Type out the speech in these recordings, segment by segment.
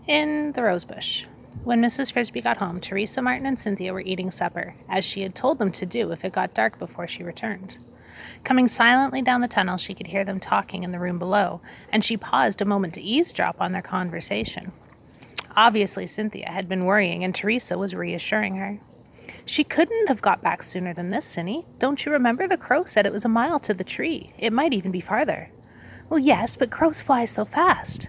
In the rosebush. When Mrs. Frisby got home, Teresa, Martin, and Cynthia were eating supper, as she had told them to do if it got dark before she returned. Coming silently down the tunnel, she could hear them talking in the room below, and she paused a moment to eavesdrop on their conversation. Obviously, Cynthia had been worrying, and Teresa was reassuring her. "She couldn't have got back sooner than this, Cindy. Don't you remember the crow said it was a mile to the tree? It might even be farther." "Well, yes, but crows fly so fast."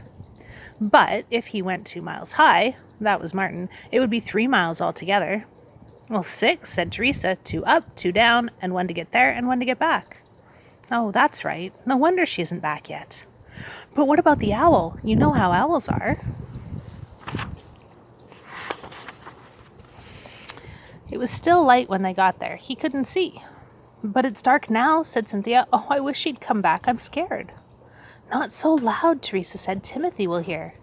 "But if he went 2 miles high," that was Martin, "it would be 3 miles altogether." "Well, 6, said Teresa. 2 up, 2 down, and 1 to get there and 1 to get back." "Oh, that's right. No wonder she isn't back yet." "But what about the owl? You know how owls are." It was still light when they got there. He couldn't see. "But it's dark now," said Cynthia. "Oh, I wish she'd come back. I'm scared." "Not so loud," Teresa said. "Timothy will hear."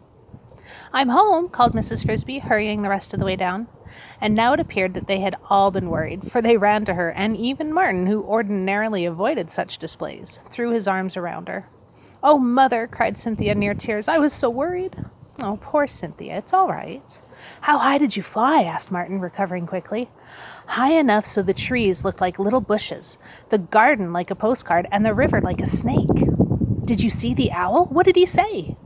"I'm home," called Mrs. Frisby, hurrying the rest of the way down. And now it appeared that they had all been worried, for they ran to her, and even Martin, who ordinarily avoided such displays, threw his arms around her. "Oh, Mother," cried Cynthia, near tears. "I was so worried." "Oh, poor Cynthia. It's all right." "How high did you fly?" asked Martin, recovering quickly. "High enough so the trees looked like little bushes, the garden like a postcard, and the river like a snake." "Did you see the owl? What did he say?"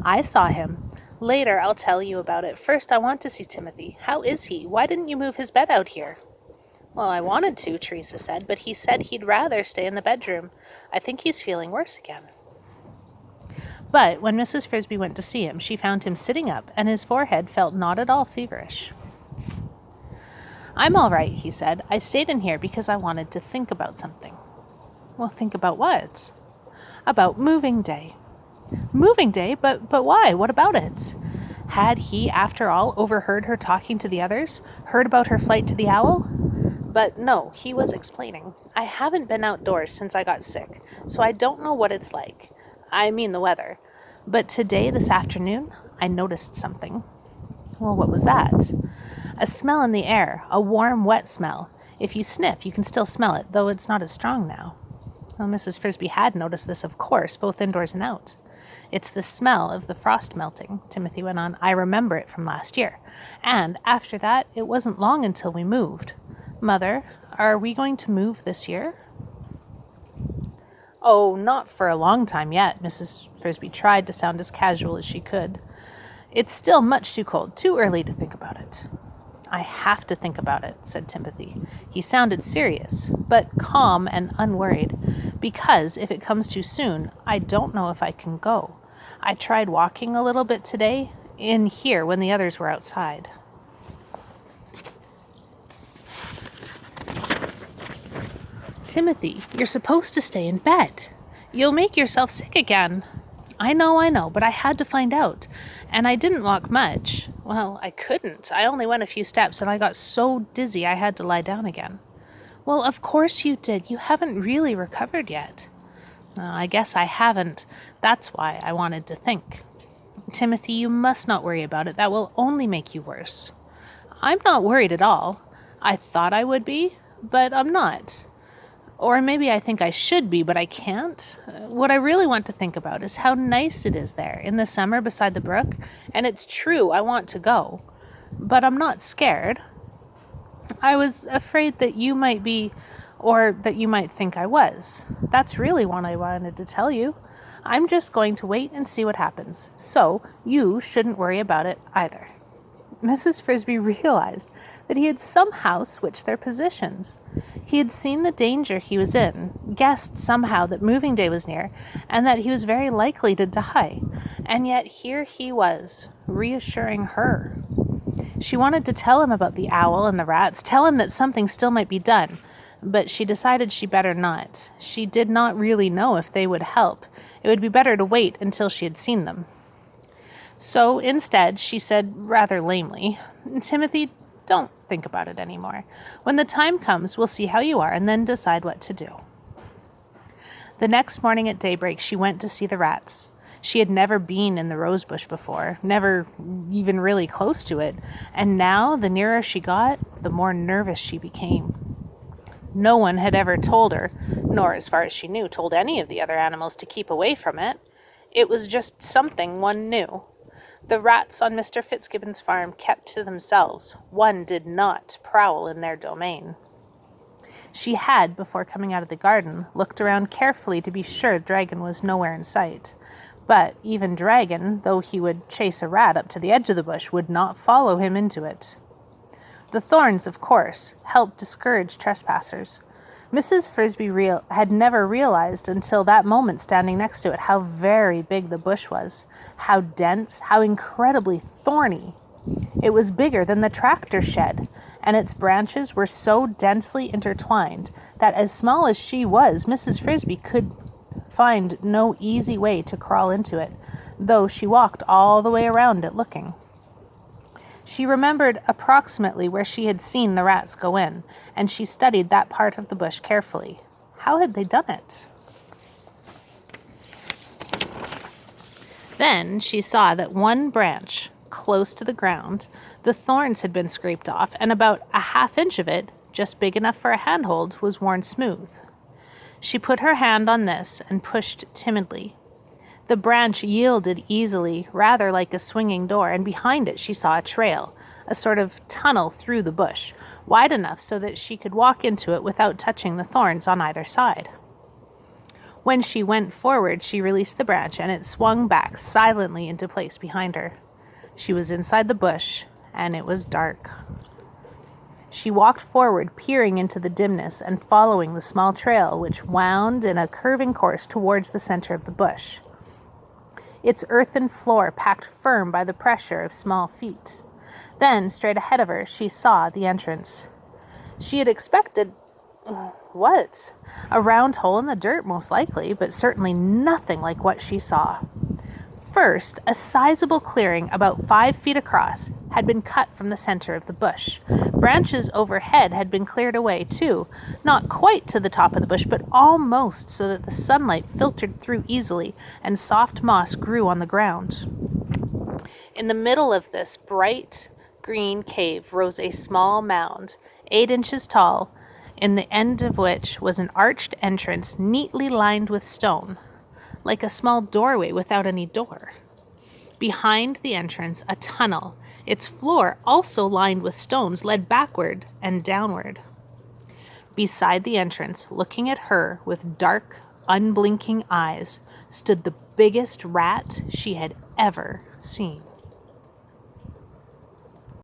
"I saw him. Later I'll tell you about it. First I want to see Timothy. How is he? Why didn't you move his bed out here?" "Well, I wanted to," Teresa said, "but he said he'd rather stay in the bedroom. I think he's feeling worse again." But when Mrs. Frisby went to see him, she found him sitting up, and his forehead felt not at all feverish. "I'm all right," he said. "I stayed in here because I wanted to think about something." "Well, think about what?" "About moving day." "Moving day? But why? What about it?" Had he, after all, overheard her talking to the others? Heard about her flight to the owl? But no, he was explaining. "I haven't been outdoors since I got sick, so I don't know what it's like. I mean the weather. But today, this afternoon, I noticed something." "Well, what was that?" "A smell in the air, a warm, wet smell. If you sniff, you can still smell it, though it's not as strong now." Well, Mrs. Frisby had noticed this, of course, both indoors and out. "It's the smell of the frost melting," Timothy went on. "I remember it from last year. And after that, it wasn't long until we moved. Mother, are we going to move this year?" "Oh, not for a long time yet." Mrs. Frisby tried to sound as casual as she could. "It's still much too cold, too early to think about it." "I have to think about it," said Timothy. He sounded serious, but calm and unworried, "because if it comes too soon, I don't know if I can go. I tried walking a little bit today, in here when the others were outside." "Timothy, you're supposed to stay in bed. You'll make yourself sick again." I know, but I had to find out. And I didn't walk much. Well, I couldn't. I only went a few steps, and I got so dizzy I had to lie down again." "Well, of course you did. You haven't really recovered yet." "I guess I haven't. That's why I wanted to think." "Timothy, you must not worry about it. That will only make you worse." "I'm not worried at all. I thought I would be, but I'm not. Or maybe I think I should be, but I can't. What I really want to think about is how nice it is there in the summer beside the brook, and it's true I want to go. But I'm not scared. I was afraid that you might be, or that you might think I was. That's really what I wanted to tell you. I'm just going to wait and see what happens, so you shouldn't worry about it either." Mrs. Frisby realized that he had somehow switched their positions. He had seen the danger he was in, guessed somehow that moving day was near, and that he was very likely to die. And yet here he was, reassuring her. She wanted to tell him about the owl and the rats, tell him that something still might be done, but she decided she better not. She did not really know if they would help. It would be better to wait until she had seen them. So instead, she said rather lamely, "Timothy, don't think about it anymore. When the time comes, we'll see how you are and then decide what to do." The next morning at daybreak, she went to see the rats. She had never been in the rosebush before, never even really close to it, and now, the nearer she got, the more nervous she became. No one had ever told her, nor, as far as she knew, told any of the other animals to keep away from it. It was just something one knew. The rats on Mr. Fitzgibbon's farm kept to themselves. One did not prowl in their domain. She had, before coming out of the garden, looked around carefully to be sure Dragon was nowhere in sight. But even Dragon, though he would chase a rat up to the edge of the bush, would not follow him into it. The thorns, of course, helped discourage trespassers. Mrs. Frisby had never realized until that moment standing next to it how very big the bush was, how dense, how incredibly thorny. It was bigger than the tractor shed, and its branches were so densely intertwined that as small as she was, Mrs. Frisby could find no easy way to crawl into it, though she walked all the way around it looking. She remembered approximately where she had seen the rats go in, and she studied that part of the bush carefully. How had they done it? Then she saw that one branch, close to the ground, the thorns had been scraped off, and about a half-inch of it, just big enough for a handhold, was worn smooth. She put her hand on this and pushed timidly. The branch yielded easily, rather like a swinging door, and behind it she saw a trail, a sort of tunnel through the bush, wide enough so that she could walk into it without touching the thorns on either side. When she went forward, she released the branch, and it swung back silently into place behind her. She was inside the bush, and it was dark. She walked forward, peering into the dimness and following the small trail which wound in a curving course towards the center of the bush, its earthen floor packed firm by the pressure of small feet. Then, straight ahead of her, she saw the entrance. She had expected... what? A round hole in the dirt, most likely, but certainly nothing like what she saw. First, a sizable clearing about 5 feet across had been cut from the center of the bush. Branches overhead had been cleared away, too, not quite to the top of the bush, but almost so that the sunlight filtered through easily and soft moss grew on the ground. In the middle of this bright green cave rose a small mound, 8 inches tall, in the end of which was an arched entrance neatly lined with stone, like a small doorway without any door. Behind the entrance, a tunnel, its floor also lined with stones, led backward and downward. Beside the entrance, looking at her with dark, unblinking eyes, stood the biggest rat she had ever seen.